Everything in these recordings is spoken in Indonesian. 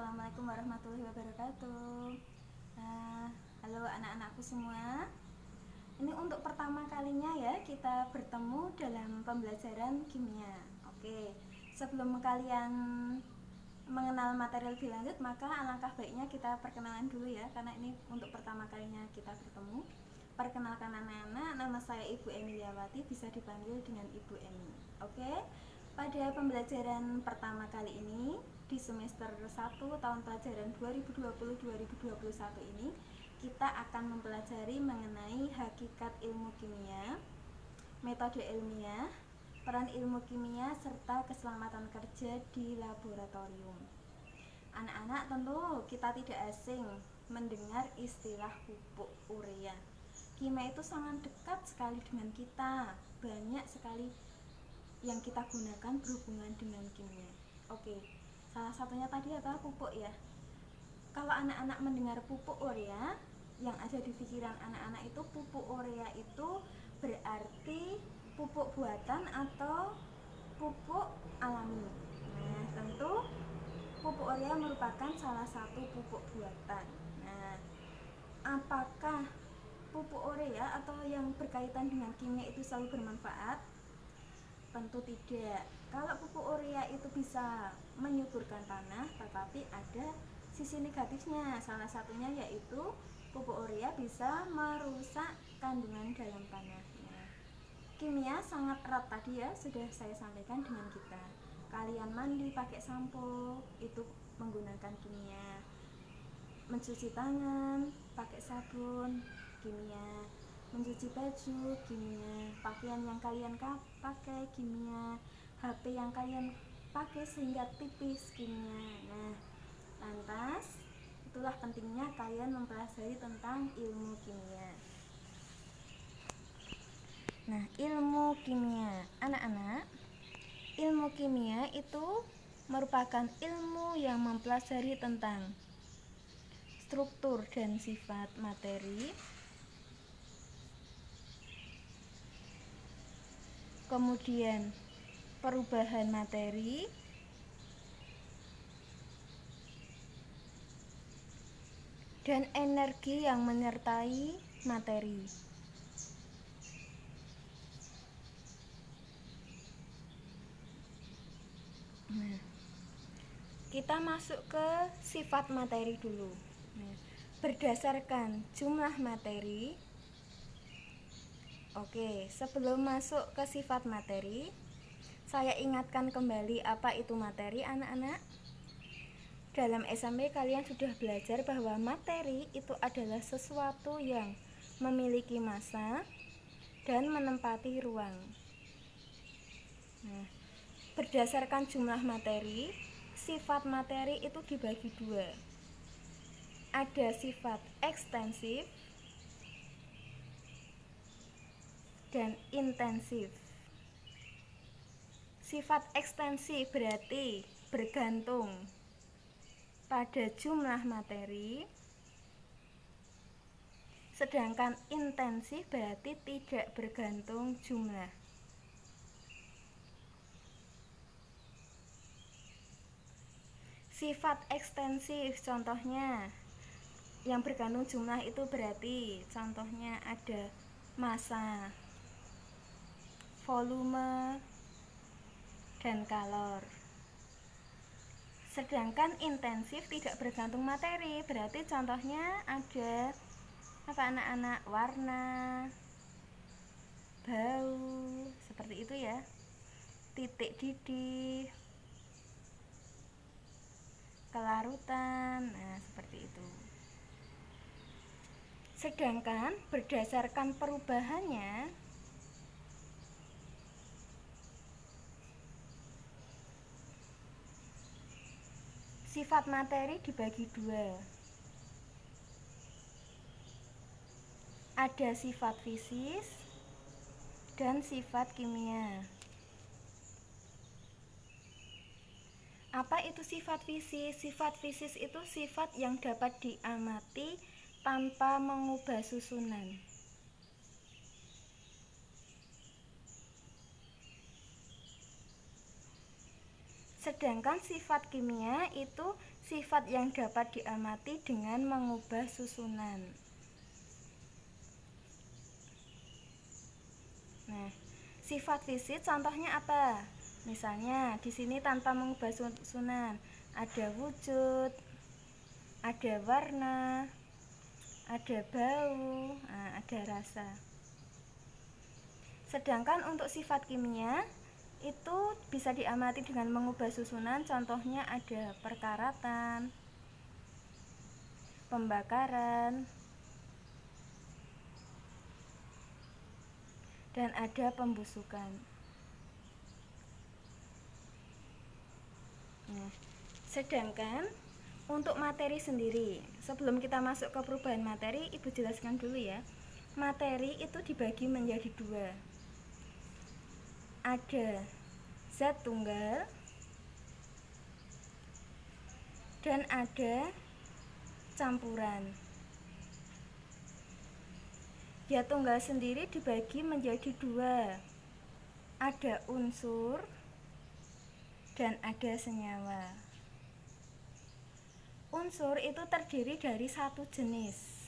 Assalamualaikum warahmatullahi wabarakatuh. Halo anak-anakku semua. Ini untuk pertama kalinya ya kita bertemu dalam pembelajaran kimia. Oke, sebelum kalian mengenal materi lebih lanjut, maka alangkah baiknya kita perkenalan dulu ya, karena ini untuk pertama kalinya kita bertemu. Perkenalkan anak-anak, nama saya Ibu Emiliawati, bisa dipanggil dengan Ibu Emi. Oke, pada pembelajaran pertama kali ini di semester 1 tahun pelajaran 2020-2021 ini kita akan mempelajari mengenai hakikat ilmu kimia, metode ilmiah, peran ilmu kimia, serta keselamatan kerja di laboratorium. Anak-anak, tentu kita tidak asing mendengar istilah pupuk urea. Kimia itu sangat dekat sekali dengan kita, banyak sekali yang kita gunakan berhubungan dengan kimia. Oke, salah satunya tadi adalah pupuk ya. Kalau anak-anak mendengar pupuk urea, yang ada di pikiran anak-anak itu pupuk urea itu berarti pupuk buatan atau pupuk alami. Nah, tentu pupuk urea merupakan salah satu pupuk buatan. Nah, apakah pupuk urea atau yang berkaitan dengan kimia itu selalu bermanfaat? Tentu tidak. Kalau pupuk urea itu bisa menyuburkan tanah, tetapi ada sisi negatifnya. Salah satunya yaitu pupuk urea bisa merusak kandungan dalam tanah. Nah, kimia sangat erat tadi ya, sudah saya sampaikan dengan kita. Kalian mandi pakai sampo itu menggunakan kimia. Mencuci tangan pakai sabun, kimia. Mencuci baju, kimia. Pakaian yang kalian pakai, kimia. HP yang kalian pakai sehingga tipis, kimia. Nah, lantas itulah pentingnya kalian mempelajari tentang ilmu kimia. Nah, ilmu kimia, anak-anak, ilmu kimia itu merupakan ilmu yang mempelajari tentang struktur dan sifat materi, kemudian perubahan materi, dan energi yang menyertai materi. Nah, kita masuk ke sifat materi dulu. Nah, berdasarkan jumlah materi. Oke, sebelum masuk ke sifat materi, saya ingatkan kembali apa itu materi, anak-anak. Dalam SMP kalian sudah belajar bahwa materi itu adalah sesuatu yang memiliki massa dan menempati ruang. Nah, berdasarkan jumlah materi, sifat materi itu dibagi dua. Ada sifat ekstensif dan intensif. Sifat ekstensif berarti bergantung pada jumlah materi, sedangkan intensif berarti tidak bergantung jumlah. Sifat ekstensif contohnya yang bergantung jumlah itu berarti contohnya ada massa, volume, dan kalor. Sedangkan intensif tidak bergantung materi, berarti contohnya ada apa anak-anak? Warna, bau, seperti itu ya. Titik didih, kelarutan, nah seperti itu. Sedangkan berdasarkan perubahannya, sifat materi dibagi dua. Ada sifat fisis dan sifat kimia. Apa itu sifat fisis? Sifat fisis itu sifat yang dapat diamati tanpa mengubah susunan. Sedangkan sifat kimia itu sifat yang dapat diamati dengan mengubah susunan. Nah, sifat fisik contohnya apa? Misalnya di sini tanpa mengubah susunan, ada wujud, ada warna, ada bau, ada rasa. Sedangkan untuk sifat kimia itu bisa diamati dengan mengubah susunan, contohnya ada perkaratan, pembakaran, dan ada pembusukan. Nah, sedangkan untuk materi sendiri, sebelum kita masuk ke perubahan materi, Ibu jelaskan dulu ya. Materi itu dibagi menjadi dua. Ada zat tunggal dan ada campuran. Zat tunggal sendiri dibagi menjadi dua. Ada unsur dan ada senyawa. Unsur itu terdiri dari satu jenis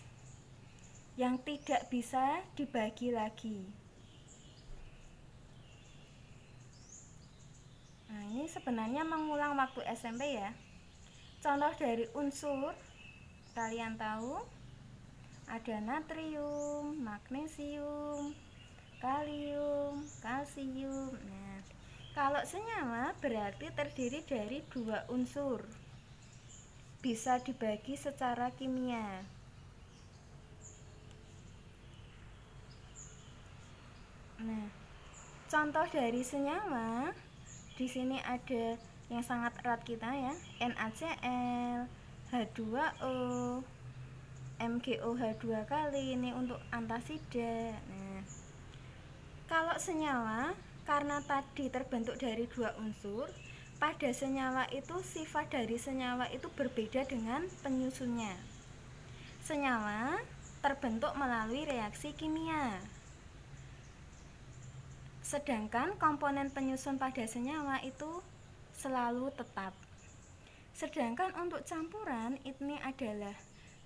yang tidak bisa dibagi lagi. Nah, ini sebenarnya mengulang waktu SMP ya. Contoh dari unsur, kalian tahu ada natrium, magnesium, kalium, kalsium. Nah, kalau senyawa berarti terdiri dari dua unsur, bisa dibagi secara kimia. Nah, contoh dari senyawa di sini ada yang sangat erat kita ya, NaCl, H2O, MgOH2 kali, ini untuk antasida. Nah, kalau senyawa karena tadi terbentuk dari dua unsur, pada senyawa itu sifat dari senyawa itu berbeda dengan penyusunnya. Senyawa terbentuk melalui reaksi kimia. Sedangkan komponen penyusun pada senyawa itu selalu tetap. Sedangkan untuk campuran ini adalah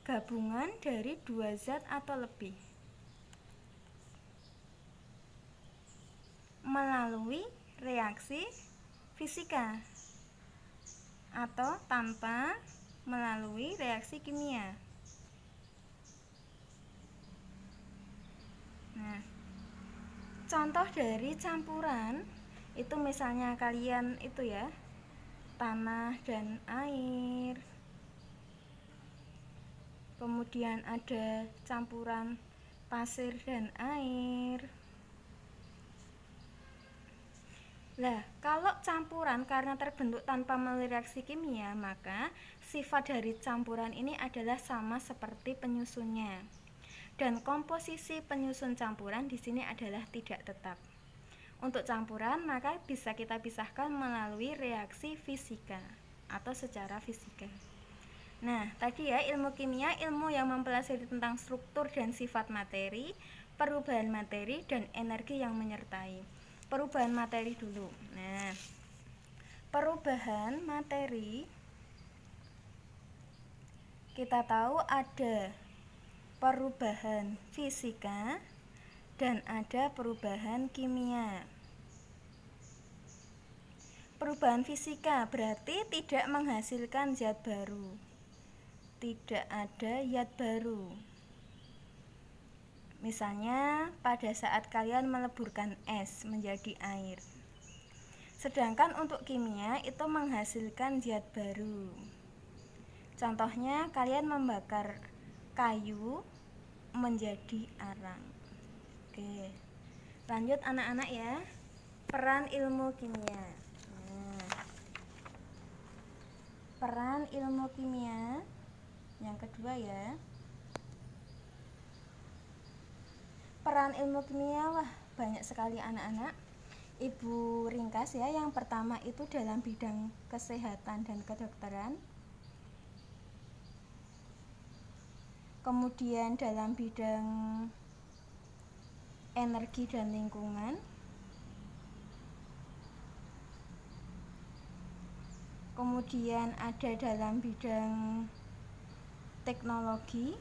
gabungan dari dua zat atau lebih melalui reaksi fisika atau tanpa melalui reaksi kimia. Nah, contoh dari campuran itu misalnya kalian itu ya, tanah dan air, kemudian ada campuran pasir dan air. Lah, kalau campuran karena terbentuk tanpa melalui reaksi kimia, maka sifat dari campuran ini adalah sama seperti penyusunnya. Dan komposisi penyusun campuran di sini adalah tidak tetap. Untuk campuran maka bisa kita pisahkan melalui reaksi fisika atau secara fisika. Nah, tadi ya, ilmu kimia ilmu yang mempelajari tentang struktur dan sifat materi, perubahan materi, dan energi yang menyertai. Perubahan materi dulu. Nah, perubahan materi kita tahu ada perubahan fisika dan ada perubahan kimia. Perubahan fisika berarti tidak menghasilkan zat baru. Tidak ada zat baru. Misalnya pada saat kalian meleburkan es menjadi air. Sedangkan untuk kimia itu menghasilkan zat baru. Contohnya kalian membakar kayu menjadi arang. Oke, lanjut anak-anak ya. Peran ilmu kimia. Peran ilmu kimia yang kedua ya. Peran ilmu kimia, wah banyak sekali anak-anak. Ibu ringkas ya. Yang pertama itu dalam bidang kesehatan dan kedokteran. Kemudian dalam bidang energi dan lingkungan. kemudian ada dalam bidang teknologi,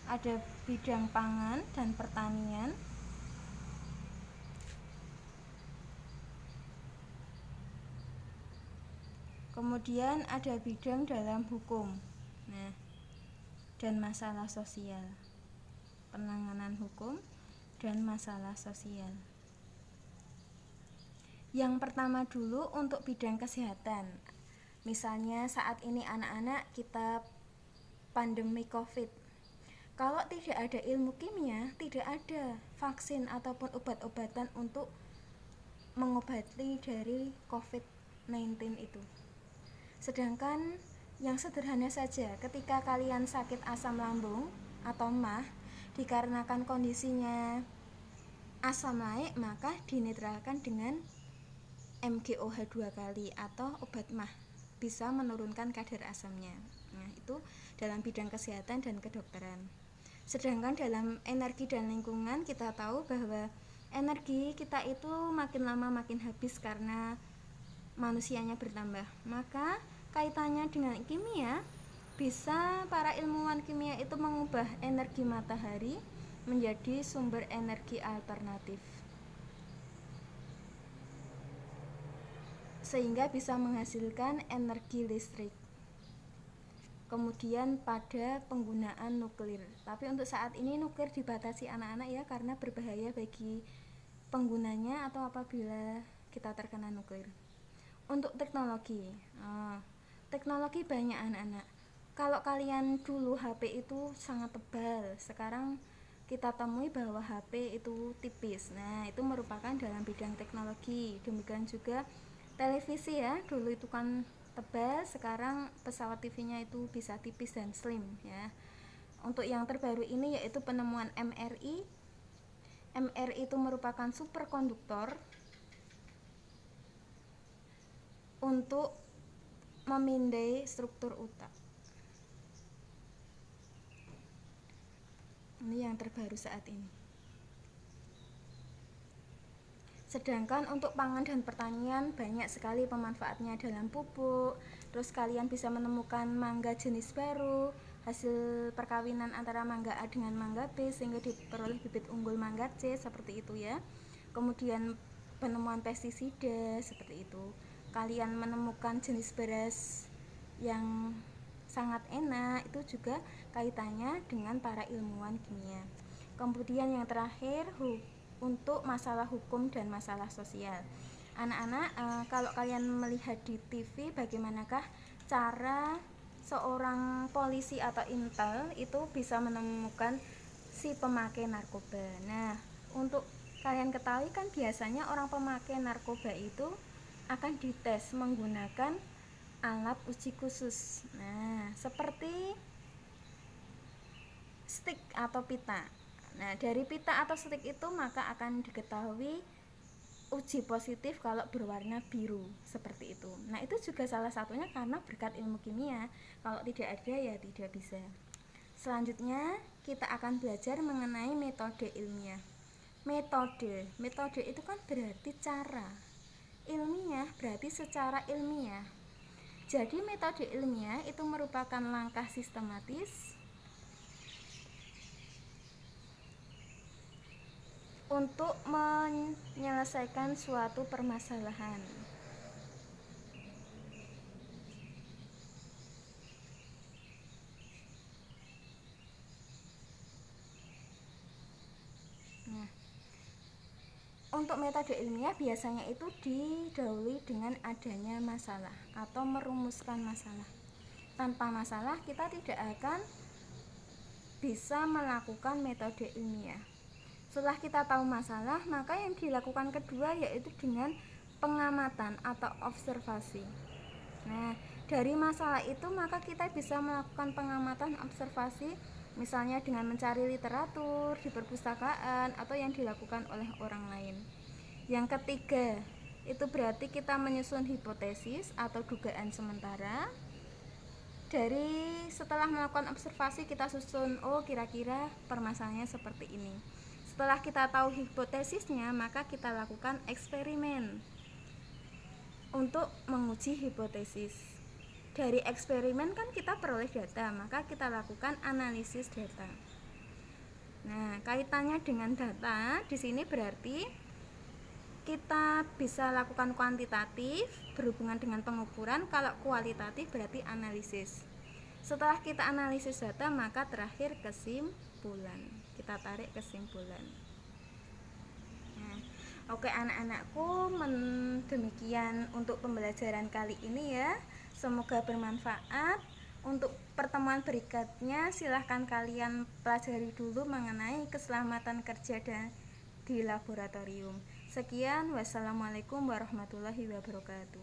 ada bidang pangan dan pertanian, kemudian ada bidang dalam hukum, dan masalah sosial, penanganan hukum dan masalah sosial. Yang pertama dulu untuk bidang kesehatan. Misalnya saat ini anak-anak kita pandemi COVID. Kalau tidak ada ilmu kimia, tidak ada vaksin ataupun obat-obatan untuk mengobati dari COVID-19 itu. Sedangkan yang sederhana saja, ketika kalian sakit asam lambung atau MAH, dikarenakan kondisinya asam naik, maka dinetralkan dengan MgOH 2 kali atau obat MAH, bisa menurunkan kadar asamnya. Nah, itu dalam bidang kesehatan dan kedokteran. Sedangkan dalam energi dan lingkungan, kita tahu bahwa energi kita itu makin lama makin habis karena manusianya bertambah. Maka kaitannya dengan kimia, bisa para ilmuwan kimia itu mengubah energi matahari menjadi sumber energi alternatif, sehingga bisa menghasilkan energi listrik. Kemudian pada penggunaan nuklir, tapi untuk saat ini nuklir dibatasi anak-anak ya, karena berbahaya bagi penggunanya atau apabila kita terkena nuklir. Untuk teknologi, teknologi banyak anak-anak. Kalau kalian dulu HP itu sangat tebal, sekarang kita temui bahwa HP itu tipis. Nah, itu merupakan dalam bidang teknologi. Demikian juga televisi ya, dulu itu kan tebal, sekarang pesawat TV-nya itu bisa tipis dan slim ya. Untuk yang terbaru ini yaitu penemuan MRI. MRI itu merupakan superkonduktor untuk memindai struktur otak. Ini yang terbaru saat ini. Sedangkan untuk pangan dan pertanian banyak sekali pemanfaatnya dalam pupuk. Terus kalian bisa menemukan mangga jenis baru, hasil perkawinan antara mangga A dengan mangga B sehingga diperoleh bibit unggul mangga C, seperti itu ya. Kemudian penemuan pestisida seperti itu. Kalian menemukan jenis beras yang sangat enak, itu juga kaitannya dengan para ilmuwan kimia. Kemudian yang terakhir untuk masalah hukum dan masalah sosial. Anak-anak, kalau kalian melihat di TV, bagaimanakah cara seorang polisi atau intel itu bisa menemukan si pemakai narkoba. Nah, untuk kalian ketahui kan biasanya orang pemakai narkoba itu akan dites menggunakan alat uji khusus. Nah, seperti stick atau pita. Nah, dari pita atau stick itu maka akan diketahui uji positif kalau berwarna biru, seperti itu. Nah, itu juga salah satunya karena berkat ilmu kimia. Kalau tidak ada ya tidak bisa. Selanjutnya kita akan belajar mengenai metode ilmiah. Metode itu kan berarti cara. Ilmiah berarti secara ilmiah. Jadi metode ilmiah itu merupakan langkah sistematis untuk menyelesaikan suatu permasalahan. Nah, untuk metode ilmiah biasanya itu didahului dengan adanya masalah atau merumuskan masalah. Tanpa masalah kita tidak akan bisa melakukan metode ilmiah. Setelah kita tahu masalah, maka yang dilakukan kedua yaitu dengan pengamatan atau observasi. Nah, dari masalah itu maka kita bisa melakukan pengamatan observasi, misalnya dengan mencari literatur di perpustakaan atau yang dilakukan oleh orang lain. Yang ketiga, itu berarti kita menyusun hipotesis atau dugaan sementara. Dari setelah melakukan observasi kita susun, kira-kira permasalahannya seperti ini. Setelah kita tahu hipotesisnya, maka kita lakukan eksperimen. untuk menguji hipotesis. Dari eksperimen kan kita peroleh data, maka kita lakukan analisis data. Nah, kaitannya dengan data di sini berarti kita bisa lakukan kuantitatif berhubungan dengan pengukuran, kalau kualitatif berarti analisis. Setelah kita analisis data, maka terakhir kesimpulan. Kita tarik kesimpulan. Nah, oke anak-anakku, demikian untuk pembelajaran kali ini ya. Semoga bermanfaat. Untuk pertemuan berikutnya silahkan kalian pelajari dulu mengenai keselamatan kerja dan di laboratorium. Sekian, wassalamualaikum warahmatullahi wabarakatuh.